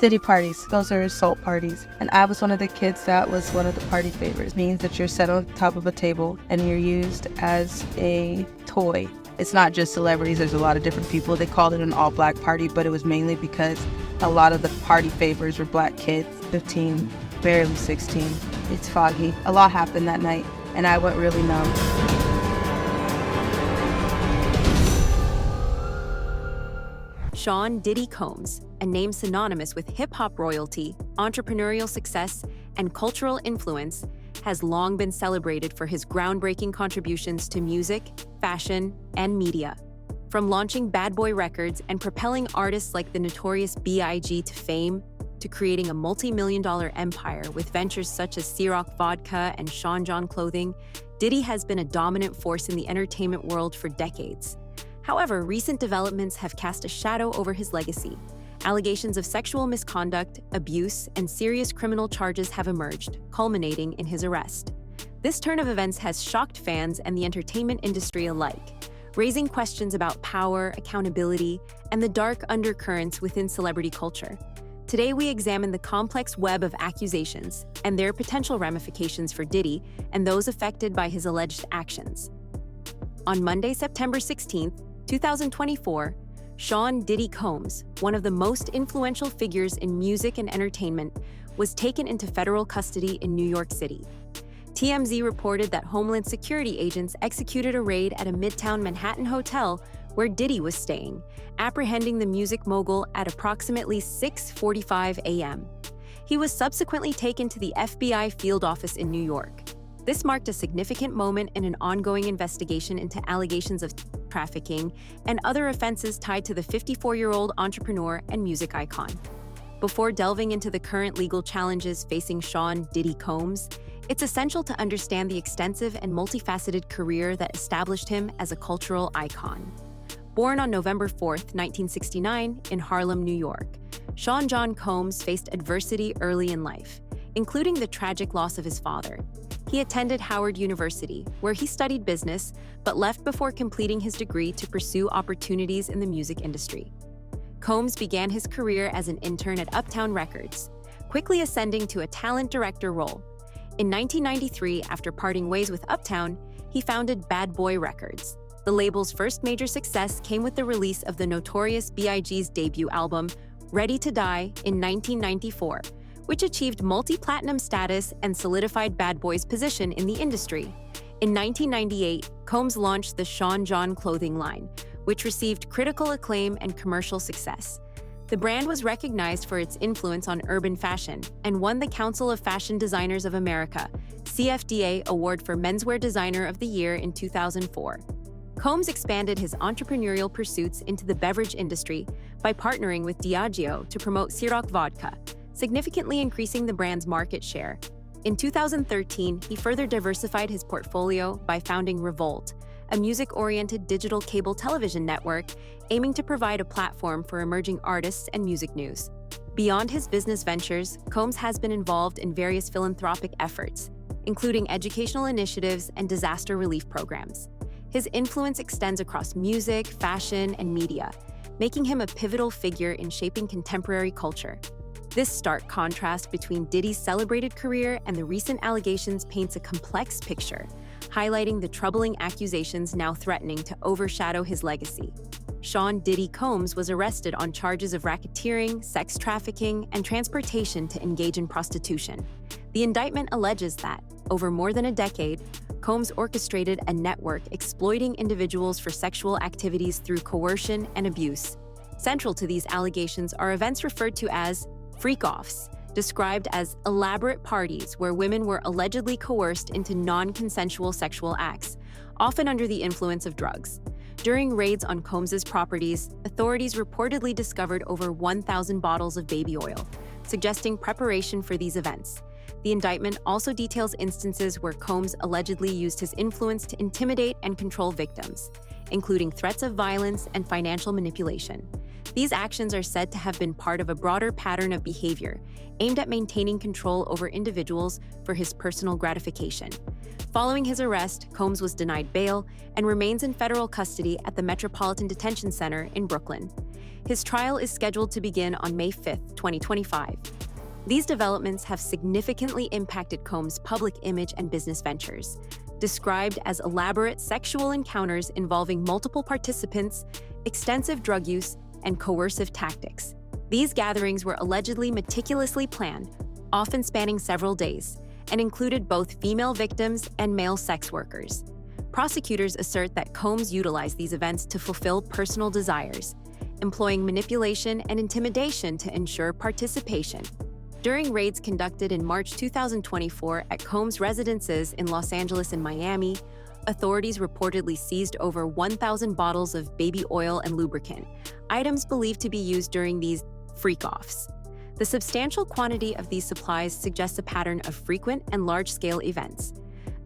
Diddy parties, those are assault parties. And I was one of the kids that was one of the party favors. It means that you're set on top of a table and you're used as a toy. It's not just celebrities, there's a lot of different people. They called it an all-black party, but it was mainly because a lot of the party favors were black kids, 15, barely 16. It's foggy. A lot happened that night, and I went really numb. Sean Diddy Combs, a name synonymous with hip-hop royalty, entrepreneurial success, and cultural influence, has long been celebrated for his groundbreaking contributions to music, fashion, and media. From launching Bad Boy Records and propelling artists like the notorious B.I.G. to fame, to creating a multi-million-dollar empire with ventures such as Ciroc Vodka and Sean John Clothing, Diddy has been a dominant force in the entertainment world for decades. However, recent developments have cast a shadow over his legacy. Allegations of sexual misconduct, abuse, and serious criminal charges have emerged, culminating in his arrest. This turn of events has shocked fans and the entertainment industry alike, raising questions about power, accountability, and the dark undercurrents within celebrity culture. Today, we examine the complex web of accusations and their potential ramifications for Diddy and those affected by his alleged actions. On Monday, September 16, 2024, Sean Diddy Combs, one of the most influential figures in music and entertainment, was taken into federal custody in New York City. TMZ reported that Homeland Security agents executed a raid at a Midtown Manhattan hotel where Diddy was staying, apprehending the music mogul at approximately 6:45 a.m. He was subsequently taken to the FBI field office in New York. This marked a significant moment in an ongoing investigation into allegations of trafficking and other offenses tied to the 54-year-old entrepreneur and music icon. Before delving into the current legal challenges facing Sean Diddy Combs, it's essential to understand the extensive and multifaceted career that established him as a cultural icon. Born on November 4, 1969, in Harlem, New York, Sean John Combs faced adversity early in life, including the tragic loss of his father. He attended Howard University, where he studied business, but left before completing his degree to pursue opportunities in the music industry. Combs began his career as an intern at Uptown Records, quickly ascending to a talent director role. In 1993, after parting ways with Uptown, he founded Bad Boy Records. The label's first major success came with the release of the notorious B.I.G.'s debut album, Ready to Die, in 1994, which achieved multi-platinum status and solidified Bad Boy's position in the industry. In 1998, Combs launched the Sean John Clothing line, which received critical acclaim and commercial success. The brand was recognized for its influence on urban fashion and won the Council of Fashion Designers of America, CFDA Award for Menswear Designer of the Year in 2004. Combs expanded his entrepreneurial pursuits into the beverage industry by partnering with Diageo to promote Ciroc Vodka, significantly increasing the brand's market share. In 2013, he further diversified his portfolio by founding Revolt, a music-oriented digital cable television network aiming to provide a platform for emerging artists and music news. Beyond his business ventures, Combs has been involved in various philanthropic efforts, including educational initiatives and disaster relief programs. His influence extends across music, fashion, and media, making him a pivotal figure in shaping contemporary culture. This stark contrast between Diddy's celebrated career and the recent allegations paints a complex picture, highlighting the troubling accusations now threatening to overshadow his legacy. Sean Diddy Combs was arrested on charges of racketeering, sex trafficking, and transportation to engage in prostitution. The indictment alleges that, over more than a decade, Combs orchestrated a network exploiting individuals for sexual activities through coercion and abuse. Central to these allegations are events referred to as freak-offs, described as elaborate parties where women were allegedly coerced into non-consensual sexual acts, often under the influence of drugs. During raids on Combs's properties, authorities reportedly discovered over 1,000 bottles of baby oil, suggesting preparation for these events. The indictment also details instances where Combs allegedly used his influence to intimidate and control victims, including threats of violence and financial manipulation. These actions are said to have been part of a broader pattern of behavior aimed at maintaining control over individuals for his personal gratification. Following his arrest, Combs was denied bail and remains in federal custody at the Metropolitan Detention Center in Brooklyn. His trial is scheduled to begin on May 5, 2025. These developments have significantly impacted Combs' public image and business ventures. Described as elaborate sexual encounters involving multiple participants, extensive drug use, and coercive tactics. These gatherings were allegedly meticulously planned, often spanning several days, and included both female victims and male sex workers. Prosecutors assert that Combs utilized these events to fulfill personal desires, employing manipulation and intimidation to ensure participation. During raids conducted in March 2024 at Combs' residences in Los Angeles and Miami, authorities reportedly seized over 1,000 bottles of baby oil and lubricant, items believed to be used during these freak-offs. The substantial quantity of these supplies suggests a pattern of frequent and large-scale events.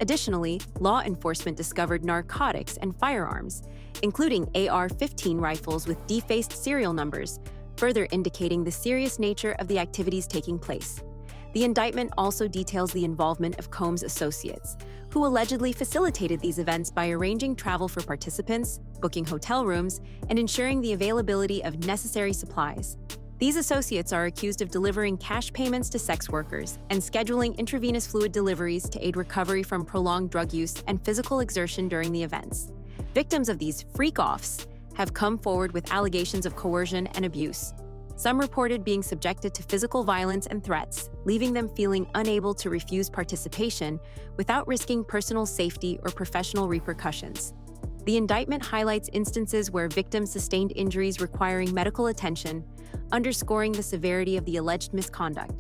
Additionally, law enforcement discovered narcotics and firearms, including AR-15 rifles with defaced serial numbers, further indicating the serious nature of the activities taking place. The indictment also details the involvement of Combs' associates, who allegedly facilitated these events by arranging travel for participants, booking hotel rooms, and ensuring the availability of necessary supplies. These associates are accused of delivering cash payments to sex workers and scheduling intravenous fluid deliveries to aid recovery from prolonged drug use and physical exertion during the events. Victims of these freak-offs have come forward with allegations of coercion and abuse. Some reported being subjected to physical violence and threats, leaving them feeling unable to refuse participation without risking personal safety or professional repercussions. The indictment highlights instances where victims sustained injuries requiring medical attention, underscoring the severity of the alleged misconduct.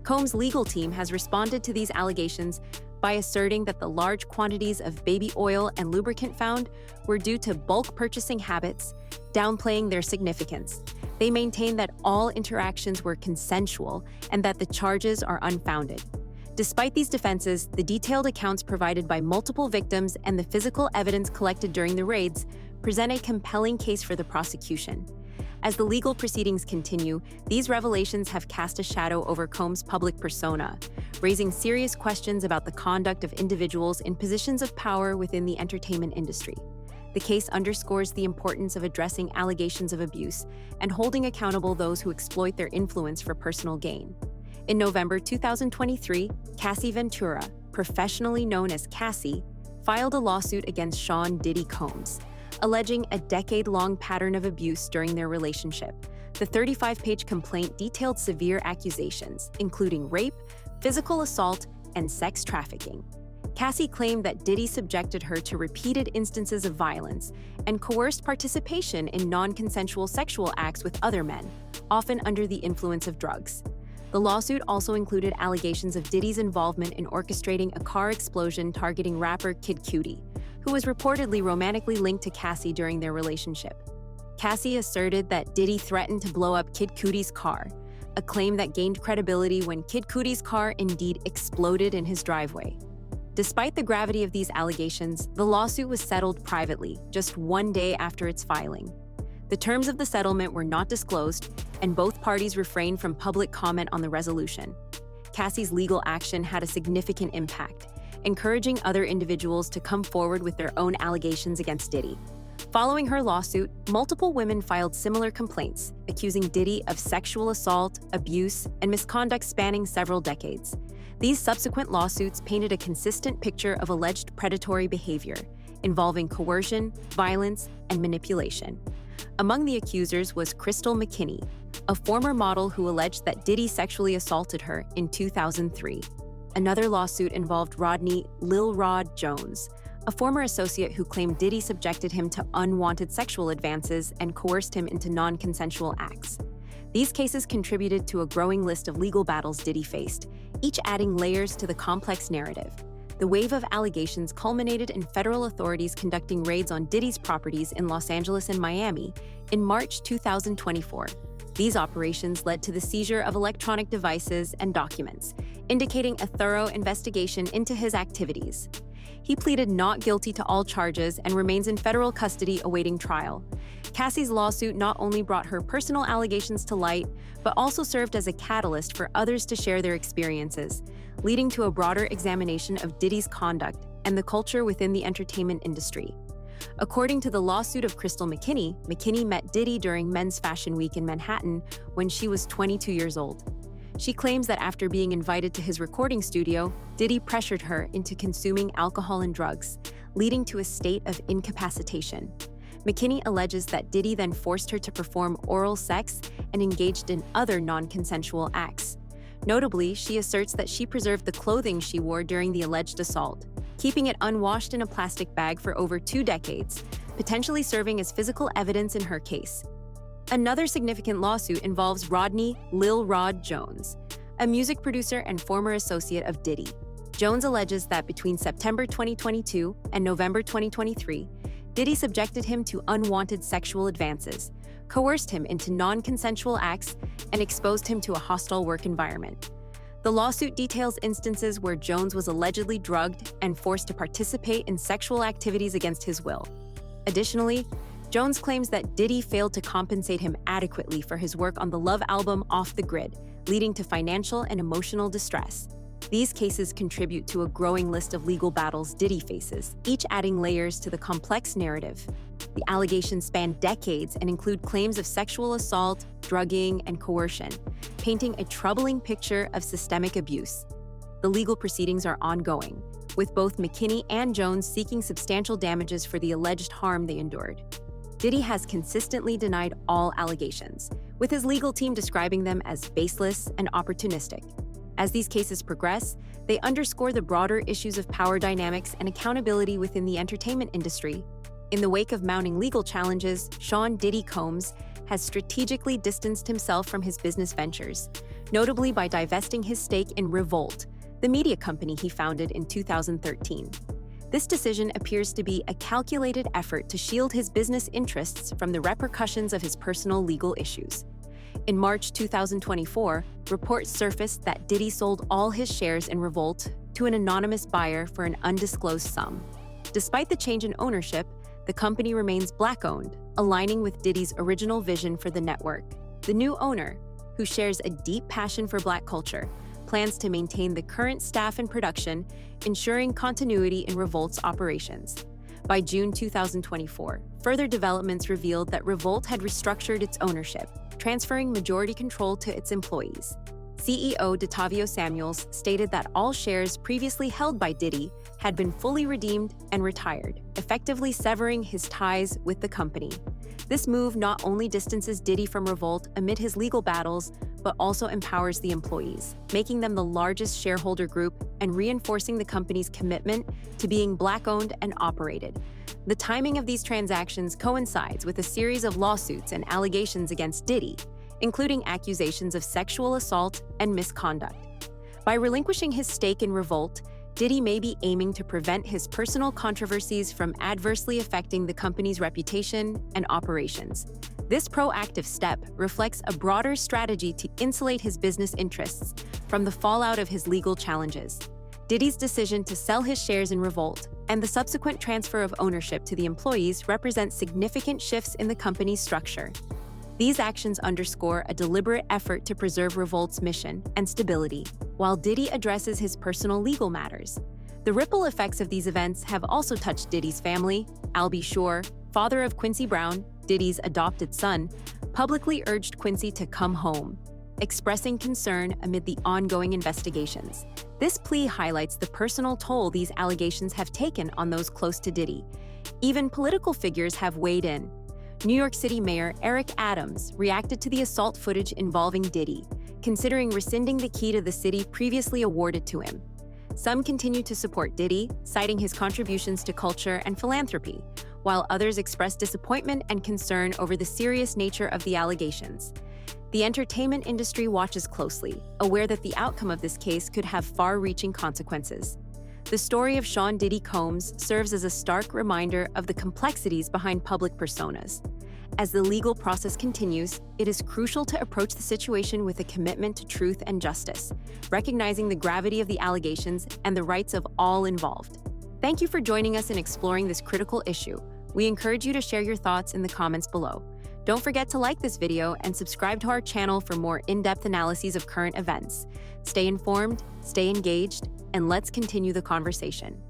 Combs' legal team has responded to these allegations by asserting that the large quantities of baby oil and lubricant found were due to bulk purchasing habits, downplaying their significance. They maintain that all interactions were consensual and that the charges are unfounded. Despite these defenses, the detailed accounts provided by multiple victims and the physical evidence collected during the raids present a compelling case for the prosecution. As the legal proceedings continue, these revelations have cast a shadow over Combs' public persona, raising serious questions about the conduct of individuals in positions of power within the entertainment industry. The case underscores the importance of addressing allegations of abuse and holding accountable those who exploit their influence for personal gain. In November 2023, Cassie Ventura, professionally known as Cassie, filed a lawsuit against Sean Diddy Combs, alleging a decade-long pattern of abuse during their relationship. The 35-page complaint detailed severe accusations, including rape, physical assault, and sex trafficking. Cassie claimed that Diddy subjected her to repeated instances of violence and coerced participation in non-consensual sexual acts with other men, often under the influence of drugs. The lawsuit also included allegations of Diddy's involvement in orchestrating a car explosion targeting rapper Kid Cudi, who was reportedly romantically linked to Cassie during their relationship. Cassie asserted that Diddy threatened to blow up Kid Cudi's car, a claim that gained credibility when Kid Cudi's car indeed exploded in his driveway. Despite the gravity of these allegations, the lawsuit was settled privately, just one day after its filing. The terms of the settlement were not disclosed, and both parties refrained from public comment on the resolution. Cassie's legal action had a significant impact, encouraging other individuals to come forward with their own allegations against Diddy. Following her lawsuit, multiple women filed similar complaints, accusing Diddy of sexual assault, abuse, and misconduct spanning several decades. These subsequent lawsuits painted a consistent picture of alleged predatory behavior, involving coercion, violence, and manipulation. Among the accusers was Crystal McKinney, a former model who alleged that Diddy sexually assaulted her in 2003. Another lawsuit involved Rodney Lil Rod Jones, a former associate who claimed Diddy subjected him to unwanted sexual advances and coerced him into non-consensual acts. These cases contributed to a growing list of legal battles Diddy faced, each adding layers to the complex narrative. The wave of allegations culminated in federal authorities conducting raids on Diddy's properties in Los Angeles and Miami in March 2024. These operations led to the seizure of electronic devices and documents, indicating a thorough investigation into his activities. He pleaded not guilty to all charges and remains in federal custody awaiting trial. Cassie's lawsuit not only brought her personal allegations to light, but also served as a catalyst for others to share their experiences, leading to a broader examination of Diddy's conduct and the culture within the entertainment industry. According to the lawsuit of Crystal McKinney, McKinney met Diddy during Men's Fashion Week in Manhattan when she was 22 years old. She claims that after being invited to his recording studio, Diddy pressured her into consuming alcohol and drugs, leading to a state of incapacitation. McKinney alleges that Diddy then forced her to perform oral sex and engaged in other non-consensual acts. Notably, she asserts that she preserved the clothing she wore during the alleged assault, keeping it unwashed in a plastic bag for over 2 decades, potentially serving as physical evidence in her case. Another significant lawsuit involves Rodney "Lil Rod" Jones, a music producer and former associate of Diddy. Jones alleges that between September 2022 and November 2023, Diddy subjected him to unwanted sexual advances, coerced him into non-consensual acts, and exposed him to a hostile work environment. The lawsuit details instances where Jones was allegedly drugged and forced to participate in sexual activities against his will. Additionally, Jones claims that Diddy failed to compensate him adequately for his work on the Love album Off the Grid, leading to financial and emotional distress. These cases contribute to a growing list of legal battles Diddy faces, each adding layers to the complex narrative. The allegations span decades and include claims of sexual assault, drugging, and coercion, painting a troubling picture of systemic abuse. The legal proceedings are ongoing, with both McKinney and Jones seeking substantial damages for the alleged harm they endured. Diddy has consistently denied all allegations, with his legal team describing them as baseless and opportunistic. As these cases progress, they underscore the broader issues of power dynamics and accountability within the entertainment industry. In the wake of mounting legal challenges, Sean "Diddy" Combs has strategically distanced himself from his business ventures, notably by divesting his stake in Revolt, the media company he founded in 2013. This decision appears to be a calculated effort to shield his business interests from the repercussions of his personal legal issues. In March 2024, reports surfaced that Diddy sold all his shares in Revolt to an anonymous buyer for an undisclosed sum. Despite the change in ownership, the company remains Black-owned, aligning with Diddy's original vision for the network. The new owner, who shares a deep passion for Black culture, plans to maintain the current staff and production, ensuring continuity in Revolt's operations. By June 2024, further developments revealed that Revolt had restructured its ownership, transferring majority control to its employees. CEO DeTavio Samuels stated that all shares previously held by Diddy had been fully redeemed and retired, effectively severing his ties with the company. This move not only distances Diddy from Revolt amid his legal battles, but also empowers the employees, making them the largest shareholder group and reinforcing the company's commitment to being Black-owned and operated. The timing of these transactions coincides with a series of lawsuits and allegations against Diddy, including accusations of sexual assault and misconduct. By relinquishing his stake in Revolt, Diddy may be aiming to prevent his personal controversies from adversely affecting the company's reputation and operations. This proactive step reflects a broader strategy to insulate his business interests from the fallout of his legal challenges. Diddy's decision to sell his shares in Revolt and the subsequent transfer of ownership to the employees represent significant shifts in the company's structure. These actions underscore a deliberate effort to preserve Revolt's mission and stability, while Diddy addresses his personal legal matters. The ripple effects of these events have also touched Diddy's family. Al B. Shore, father of Quincy Brown, Diddy's adopted son, publicly urged Quincy to come home, expressing concern amid the ongoing investigations. This plea highlights the personal toll these allegations have taken on those close to Diddy. Even political figures have weighed in. New York City Mayor Eric Adams reacted to the assault footage involving Diddy, considering rescinding the key to the city previously awarded to him. Some continue to support Diddy, citing his contributions to culture and philanthropy, while others express disappointment and concern over the serious nature of the allegations. The entertainment industry watches closely, aware that the outcome of this case could have far-reaching consequences. The story of Sean "Diddy" Combs serves as a stark reminder of the complexities behind public personas. As the legal process continues, it is crucial to approach the situation with a commitment to truth and justice, recognizing the gravity of the allegations and the rights of all involved. Thank you for joining us in exploring this critical issue. We encourage you to share your thoughts in the comments below. Don't forget to like this video and subscribe to our channel for more in-depth analyses of current events. Stay informed, stay engaged, and let's continue the conversation.